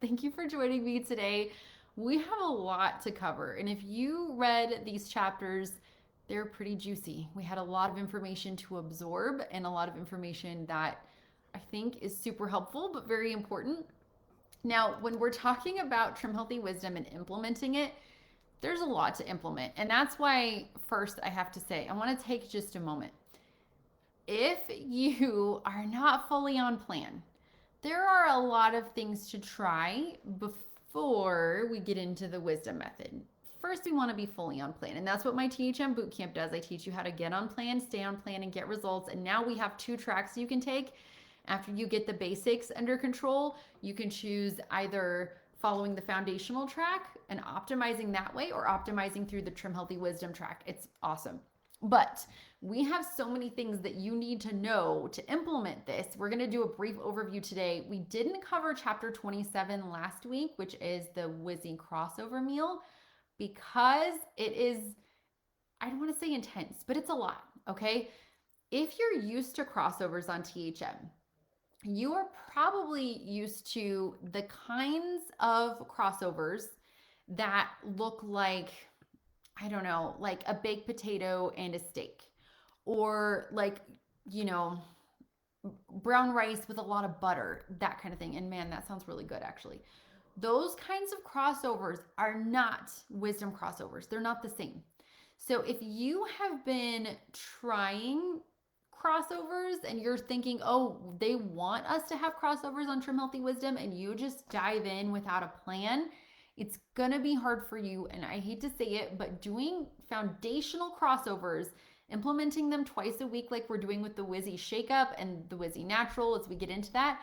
Thank you for joining me today. We have a lot to cover, and if you read these chapters, they're pretty juicy. We had a lot of information to absorb and a lot of information that I think is super helpful but very important. Now, when we're talking about Trim Healthy Wisdom and implementing it, there's a lot to implement. And that's why, first, I have to say, I want to take just a moment. If you are not fully on plan, there are a lot of things to try before we get into the wisdom method. First, we want to be fully on plan, and that's what my THM bootcamp does. I teach you how to get on plan, stay on plan, and get results. And now we have two tracks you can take. After you get the basics under control, you can choose either following the foundational track and optimizing that way or optimizing through the Trim Healthy Wisdom track. It's awesome. But we have so many things that you need to know to implement this. We're going to do a brief overview today. We didn't cover chapter 27 last week, which is the Wizzy crossover meal, because it is, I don't want to say intense, but it's a lot, okay? If you're used to crossovers on THM, you are probably used to the kinds of crossovers that look like, I don't know, like a baked potato and a steak, or like, you know, brown rice with a lot of butter, that kind of thing. And man, that sounds really good actually. Those kinds of crossovers are not wisdom crossovers, they're not the same. So if you have been trying crossovers and you're thinking, oh, they want us to have crossovers on Trim Healthy Wisdom, and you just dive in without a plan, it's gonna be hard for you. And I hate to say it, but doing foundational crossovers, implementing them twice a week, like we're doing with the Wizzy Shake Up and the Wizzy Natural, as we get into that,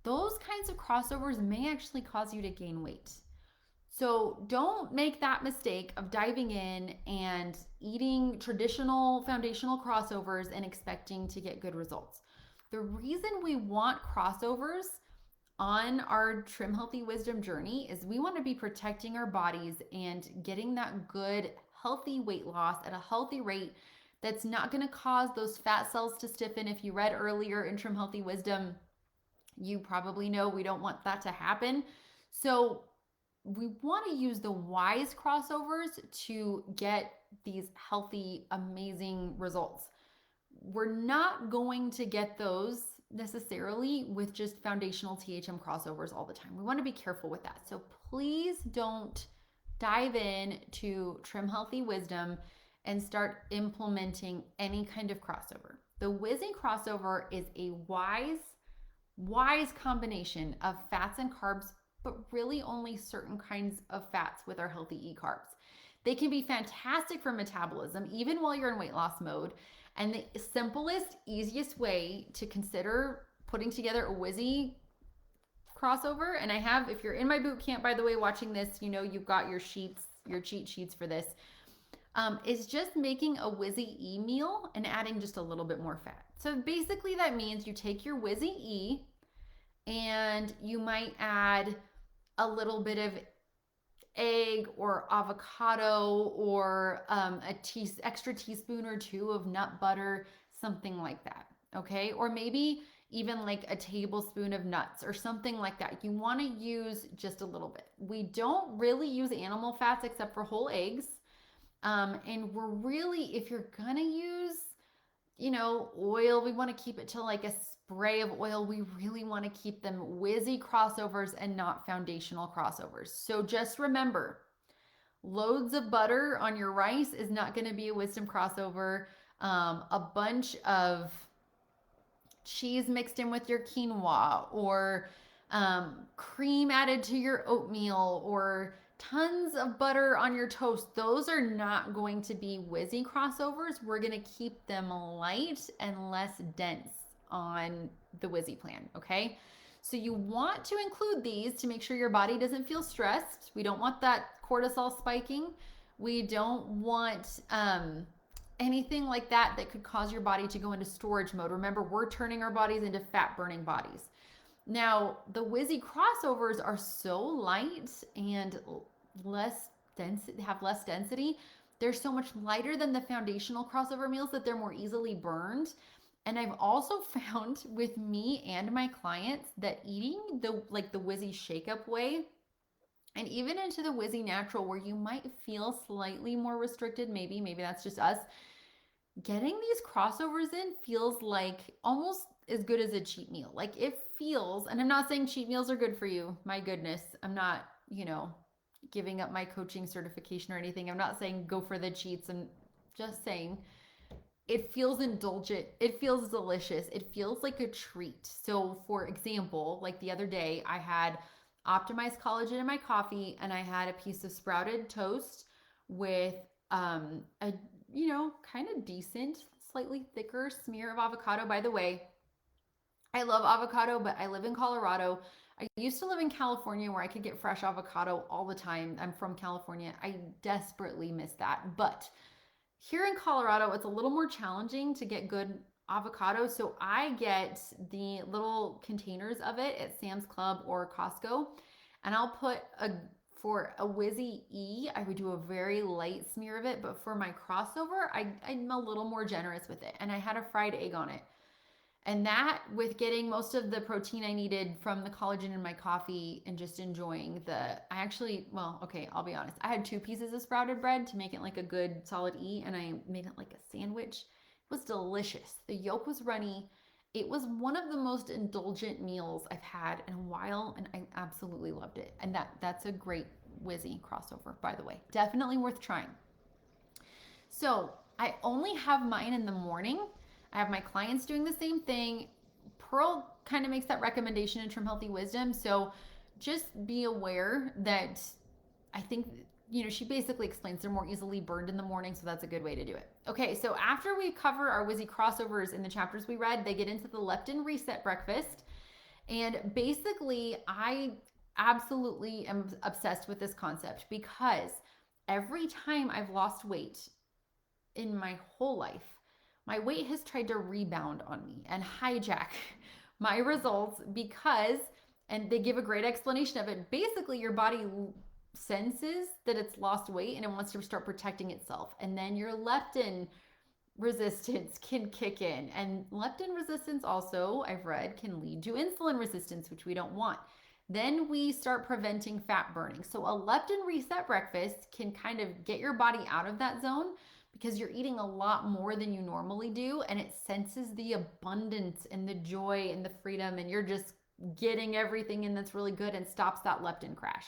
those kinds of crossovers may actually cause you to gain weight. So don't make that mistake of diving in and eating traditional foundational crossovers and expecting to get good results. The reason we want crossovers on our Trim Healthy Wisdom journey is we want to be protecting our bodies and getting that good, healthy weight loss at a healthy rate that's not going to cause those fat cells to stiffen. If you read earlier in Trim Healthy Wisdom, you probably know we don't want that to happen. So we want to use the wise crossovers to get these healthy, amazing results. We're not going to get those necessarily with just foundational THM crossovers all the time. We want to be careful with that. So please don't dive in to Trim Healthy Wisdom and start implementing any kind of crossover. The Wizzy crossover is a wise combination of fats and carbs, but really only certain kinds of fats with our healthy E-carbs. They can be fantastic for metabolism, even while you're in weight loss mode. And the simplest, easiest way to consider putting together a Wizzy crossover, and I have, if you're in my boot camp, by the way, watching this, you know you've got your sheets, your cheat sheets for this, is just making a Wizzy E meal and adding just a little bit more fat. So basically that means you take your Wizzy E and you might add a little bit of egg or avocado or extra teaspoon or two of nut butter, something like that, okay? Or maybe even like a tablespoon of nuts or something like that. You want to use just a little bit. We don't really use animal fats except for whole eggs. And we're really, if you're gonna use, you know, oil, we want to keep it to like a spray of oil. We really want to keep them Wizzy crossovers and not foundational crossovers. So just remember, loads of butter on your rice is not going to be a wisdom crossover. A bunch of cheese mixed in with your quinoa, or cream added to your oatmeal, or tons of butter on your toast, those are not going to be Wizzy crossovers. We're going to keep them light and less dense on the Wizzy plan, okay? So you want to include these to make sure your body doesn't feel stressed. We don't want that cortisol spiking. We don't want anything like that that could cause your body to go into storage mode. Remember, we're turning our bodies into fat burning bodies. Now, the Wizzy crossovers are so light and less dense, have less density. They're so much lighter than the foundational crossover meals that they're more easily burned. And I've also found with me and my clients that eating the Wizzy Shake Up way, and even into the Wizzy Natural where you might feel slightly more restricted, maybe that's just us, getting these crossovers in feels like almost as good as a cheat meal. Like it feels, and I'm not saying cheat meals are good for you. My goodness, I'm not, giving up my coaching certification or anything. I'm not saying go for the cheats. I'm just saying it feels indulgent. It feels delicious. It feels like a treat. So, for example, like the other day, I had optimized collagen in my coffee and I had a piece of sprouted toast with a kind of decent, slightly thicker smear of avocado. By the way, I love avocado, but I live in Colorado. I used to live in California where I could get fresh avocado all the time. I'm from California. I desperately miss that. But here in Colorado, it's a little more challenging to get good avocado. So I get the little containers of it at Sam's Club or Costco. And I'll put for a Wizzy E, I would do a very light smear of it. But for my crossover, I'm a little more generous with it. And I had a fried egg on it. And that, with getting most of the protein I needed from the collagen in my coffee and just enjoying I'll be honest. I had 2 pieces of sprouted bread to make it like a good solid E, and I made it like a sandwich. It was delicious. The yolk was runny. It was one of the most indulgent meals I've had in a while, and I absolutely loved it. And that's a great Wizzy crossover, by the way. Definitely worth trying. So I only have mine in the morning. I have my clients doing the same thing. Pearl kind of makes that recommendation in Trim Healthy Wisdom. So just be aware that I think, she basically explains they're more easily burned in the morning. So that's a good way to do it. Okay, so after we cover our Wizzy crossovers in the chapters we read, they get into the leptin reset breakfast. And basically, I absolutely am obsessed with this concept because every time I've lost weight in my whole life, my weight has tried to rebound on me and hijack my results and they give a great explanation of it. Basically, your body senses that it's lost weight and it wants to start protecting itself. And then your leptin resistance can kick in. And leptin resistance also, I've read, can lead to insulin resistance, which we don't want. Then we start preventing fat burning. So a leptin reset breakfast can kind of get your body out of that zone because you're eating a lot more than you normally do, and it senses the abundance and the joy and the freedom, and you're just getting everything in that's really good and stops that leptin crash.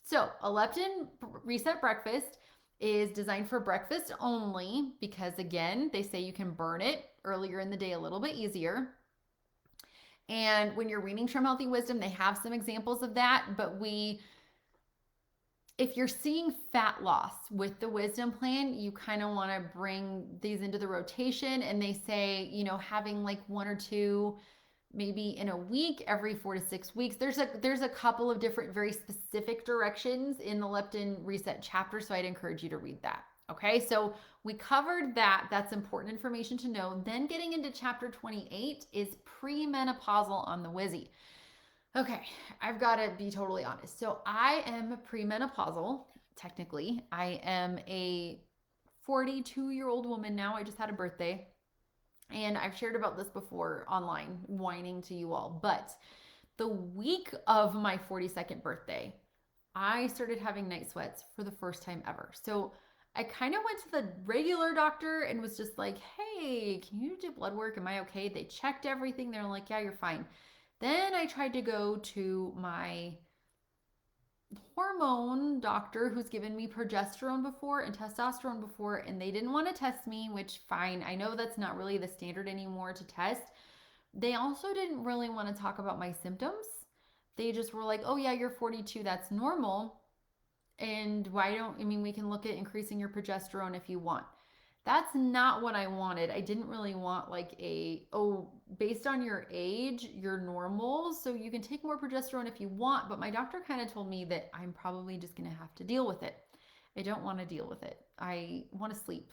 So a leptin reset breakfast is designed for breakfast only because, again, they say you can burn it earlier in the day a little bit easier. And when you're reading Trim Healthy Wisdom, they have some examples of that, but if you're seeing fat loss with the wisdom plan, you kind of want to bring these into the rotation. And they say, having like 1 or 2, maybe in a week, every 4 to 6 weeks. There's a couple of different, very specific directions in the leptin reset chapter. So I'd encourage you to read that. Okay, so we covered that. That's important information to know. Then getting into chapter 28 is premenopausal on the Wizzy. Okay, I've got to be totally honest. So I am premenopausal, technically. I am a 42-year-old woman now. I just had a birthday. And I've shared about this before online, whining to you all. But the week of my 42nd birthday, I started having night sweats for the first time ever. So I kind of went to the regular doctor and was just like, hey, can you do blood work? Am I okay? They checked everything. They're like, yeah, you're fine. Then I tried to go to my hormone doctor who's given me progesterone before and testosterone before, and they didn't want to test me, which fine. I know that's not really the standard anymore to test. They also didn't really want to talk about my symptoms. They just were like, oh yeah, you're 42, that's normal. And we can look at increasing your progesterone if you want. That's not what I wanted. I didn't really want based on your age, you're normal, so you can take more progesterone if you want. But my doctor kind of told me that I'm probably just going to have to deal with it. I don't want to deal with it. I want to sleep.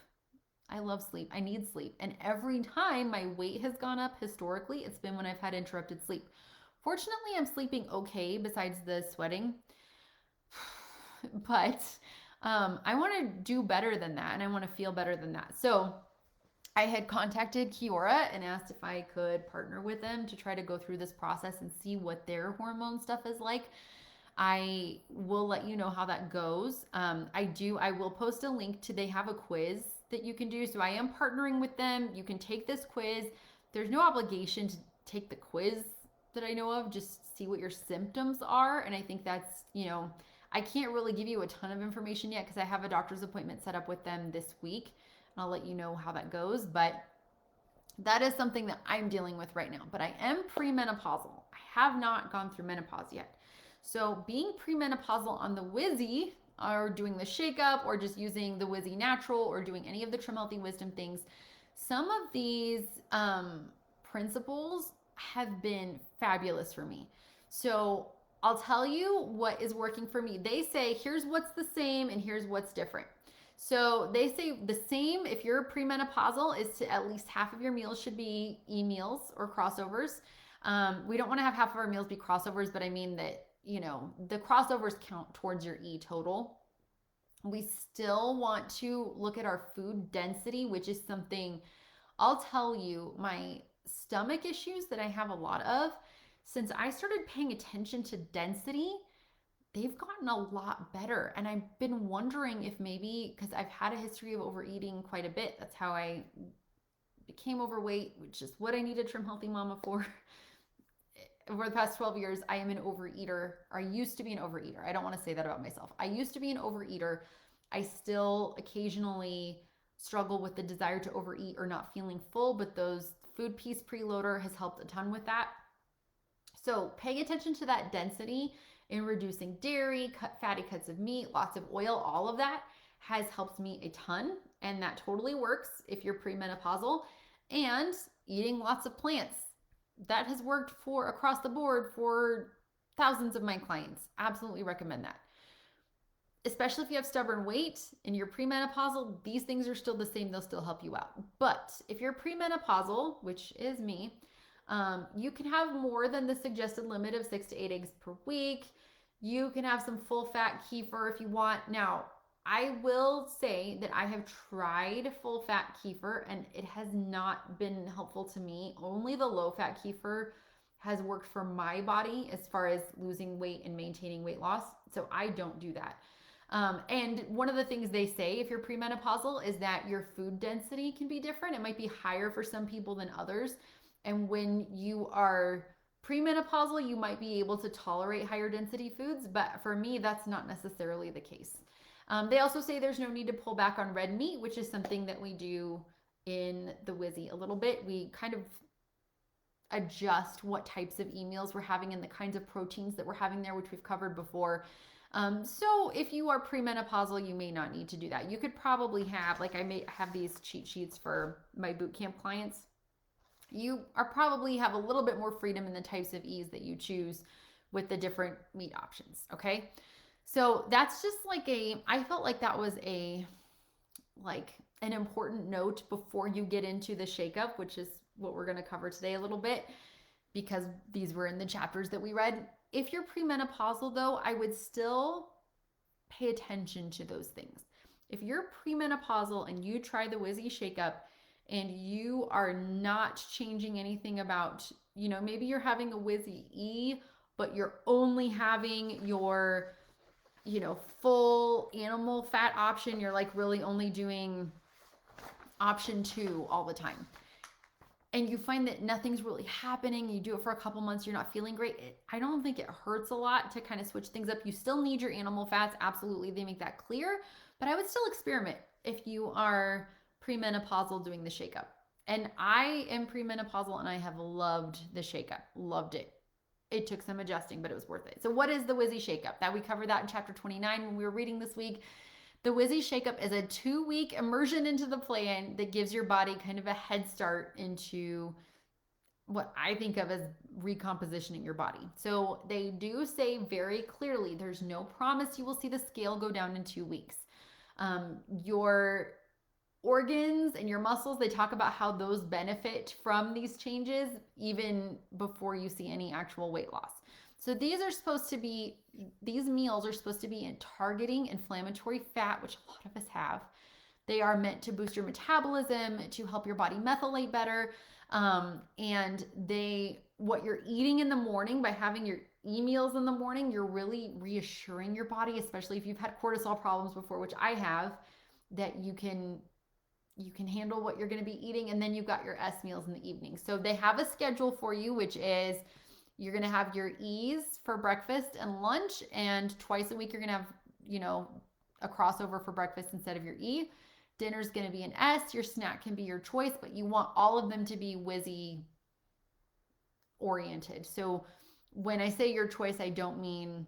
I love sleep. I need sleep. And every time my weight has gone up historically, it's been when I've had interrupted sleep. Fortunately, I'm sleeping okay besides the sweating. But I want to do better than that, and I want to feel better than that. So I had contacted Kiora and asked if I could partner with them to try to go through this process and see what their hormone stuff is like. I will let you know how that goes. I will post a link to, they have a quiz that you can do. So I am partnering with them. You can take this quiz. There's no obligation to take the quiz that I know of, just see what your symptoms are. And I think that's, I can't really give you a ton of information yet because I have a doctor's appointment set up with them this week. And I'll let you know how that goes. But that is something that I'm dealing with right now. But I am premenopausal. I have not gone through menopause yet. So being premenopausal on the Wizzy, or doing the Shake Up, or just using the Wizzy Natural, or doing any of the Trim Healthy Wisdom things, some of these principles have been fabulous for me. So I'll tell you what is working for me. They say, here's what's the same and here's what's different. So they say the same if you're premenopausal is to at least half of your meals should be e-meals or crossovers. We don't want to have half of our meals be crossovers, but I mean that, the crossovers count towards your E total. We still want to look at our food density, which is something I'll tell you, my stomach issues that I have a lot of, since I started paying attention to density, they've gotten a lot better. And I've been wondering if maybe, because I've had a history of overeating quite a bit, that's how I became overweight, which is what I need a Trim Healthy Mama for. Over the past 12 years, I am an overeater. Or I used to be an overeater. I don't want to say that about myself. I used to be an overeater. I still occasionally struggle with the desire to overeat or not feeling full, but those food peace preloader has helped a ton with that. So paying attention to that density in reducing dairy, fatty cuts of meat, lots of oil, all of that has helped me a ton. And that totally works if you're premenopausal. And eating lots of plants. That has worked for across the board for thousands of my clients. Absolutely recommend that. Especially if you have stubborn weight and you're premenopausal, these things are still the same. They'll still help you out. But if you're premenopausal, which is me, you can have more than the suggested limit of 6 to 8 eggs per week. You can have some full fat kefir if you want. Now, I will say that I have tried full fat kefir and it has not been helpful to me. Only the low fat kefir has worked for my body as far as losing weight and maintaining weight loss. So I don't do that. And one of the things they say if you're premenopausal is that your food density can be different. It might be higher for some people than others. And when you are premenopausal, you might be able to tolerate higher density foods. But for me, that's not necessarily the case. They also say there's no need to pull back on red meat, which is something that we do in the Wizzy a little bit. We kind of adjust what types of e-meals we're having and the kinds of proteins that we're having there, which we've covered before. So if you are premenopausal, you may not need to do that. You could probably have, like I may have these cheat sheets for my boot camp clients. You are probably have a little bit more freedom in the types of E's that you choose with the different meat options, okay? So that's just like I felt like that was like an important note before you get into the shake up, which is what we're going to cover today a little bit, because these were in the chapters that we read. If you're premenopausal though, I would still pay attention to those things. If you're premenopausal and you try the Wizzy Shake Up and you are not changing anything about, maybe you're having a Wizzy E, but you're only having your full animal fat option, you're like really only doing option 2 all the time, and you find that nothing's really happening, you do it for a couple months, you're not feeling great, I don't think it hurts a lot to kind of switch things up. You still need your animal fats, absolutely, they make that clear, but I would still experiment if you are premenopausal doing the shake up. And I am premenopausal and I have loved the shake up, loved it. It took some adjusting, but it was worth it. So what is the Wizzy Shake Up? That we covered that in chapter 29 when we were reading this week. The Wizzy Shake Up is a 2-week immersion into the plan that gives your body kind of a head start into what I think of as recompositioning your body. So they do say very clearly, there's no promise you will see the scale go down in 2 weeks. Your organs and your muscles, they talk about how those benefit from these changes even before you see any actual weight loss. So these meals are supposed to be in targeting inflammatory fat, which a lot of us have. They are meant to boost your metabolism, to help your body methylate better. And what you're eating in the morning, by having your meals in the morning, you're really reassuring your body, especially if you've had cortisol problems before, which I have, that you can handle what you're going to be eating. And then you've got your S meals in the evening. So they have a schedule for you, which is you're going to have your E's for breakfast and lunch, and twice a week you're going to have, a crossover for breakfast instead of your E. Dinner's going to be an S. Your snack can be your choice, but you want all of them to be Wizzy oriented. So when I say your choice, I don't mean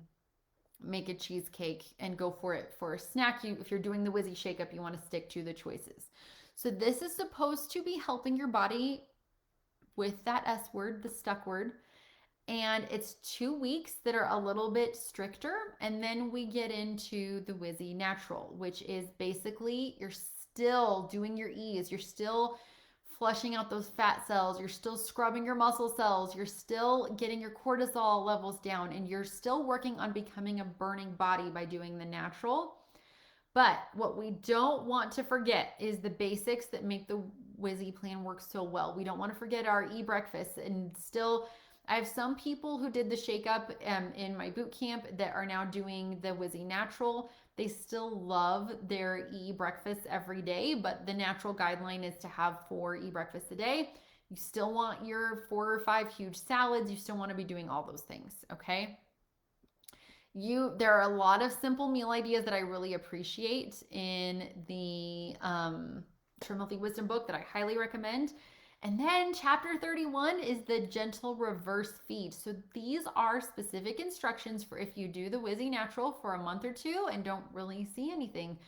make a cheesecake and go for it for a snack. If you're doing the Wizzy Shake Up, you want to stick to the choices. So this is supposed to be helping your body with that S word, the stuck word. And it's 2 weeks that are a little bit stricter. And then we get into the Wizzy Natural, which is basically you're still doing your E's. You're still flushing out those fat cells. You're still scrubbing your muscle cells. You're still getting your cortisol levels down. And you're still working on becoming a burning body by doing the natural. But what we don't want to forget is the basics that make the Wizzy plan work so well. We don't want to forget our e-breakfast. And still, I have some people who did the Shake Up in my boot camp that are now doing the Wizzy Natural. They still love their e-breakfast every day, but the natural guideline is to have 4 e-breakfasts a day. You still want your 4 or 5 huge salads. You still want to be doing all those things, okay? There are a lot of simple meal ideas that I really appreciate in the Trim Healthy Wisdom book that I highly recommend. And then chapter 31 is the gentle reverse feed. So these are specific instructions for if you do the Wizzy Natural for a month or 2 and don't really see anything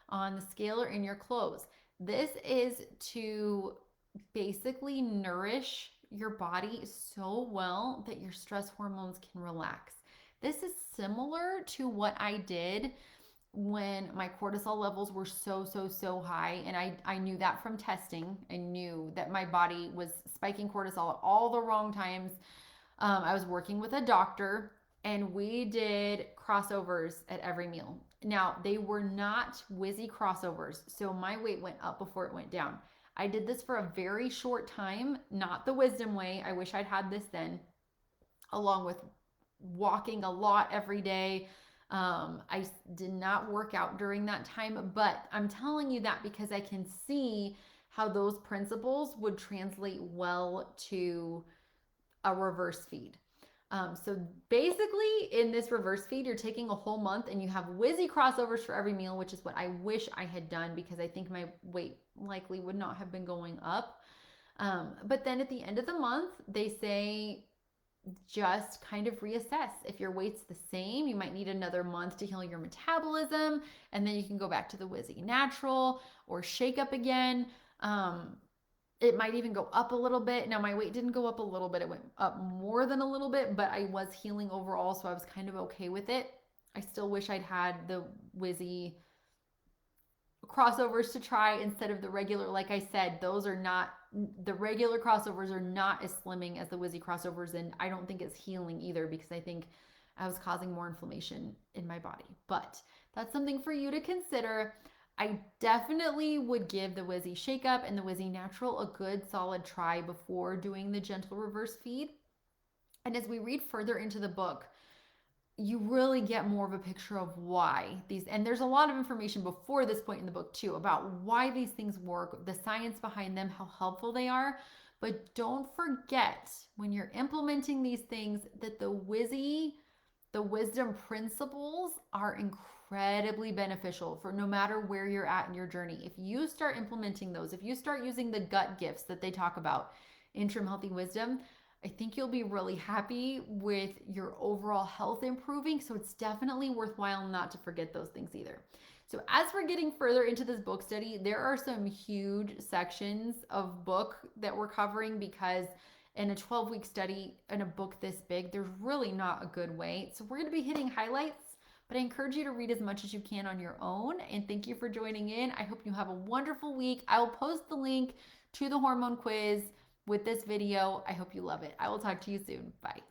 on the scale or in your clothes. This is to basically nourish your body so well that your stress hormones can relax. This is similar to what I did when my cortisol levels were so high, and I knew that from testing. I knew that my body was spiking cortisol at all the wrong times. I was working with a doctor, and we did crossovers at every meal. Now, they were not Wizzy crossovers, so my weight went up before it went down. I did this for a very short time, not the wisdom way. I wish I'd had this then, along with walking a lot every day. I did not work out during that time, but I'm telling you that because I can see how those principles would translate well to a reverse feed. So basically in this reverse feed, you're taking a whole month and you have Wizzy crossovers for every meal, which is what I wish I had done because I think my weight likely would not have been going up. But then at the end of the month, they say, just kind of reassess. If your weight's the same, you might need another month to heal your metabolism, and then you can go back to the Wizzy Natural or Shake Up again. It might even go up a little bit. Now, my weight didn't go up a little bit. It went up more than a little bit, but I was healing overall, so I was kind of okay with it. I still wish I'd had the Wizzy crossovers to try instead of the regular. Like I said, the regular crossovers are not as slimming as the Wizzy crossovers, and I don't think it's healing either because I think I was causing more inflammation in my body. But that's something for you to consider. I definitely would give the Wizzy Shake Up and the Wizzy Natural a good solid try before doing the gentle reverse feed. And as we read further into the book, you really get more of a picture of why these, and there's a lot of information before this point in the book too about why these things work, the science behind them, how helpful they are. But don't forget when you're implementing these things that the wisdom principles are incredibly beneficial for no matter where you're at in your journey. If you start implementing those, if you start using the gut gifts that they talk about in Trim Healthy Wisdom, I think you'll be really happy with your overall health improving. So it's definitely worthwhile not to forget those things either. So as we're getting further into this book study, there are some huge sections of book that we're covering because in a 12-week study in a book this big, there's really not a good way. So we're going to be hitting highlights, but I encourage you to read as much as you can on your own. And thank you for joining in. I hope you have a wonderful week. I will post the link to the hormone quiz with this video. I hope you love it. I will talk to you soon. Bye.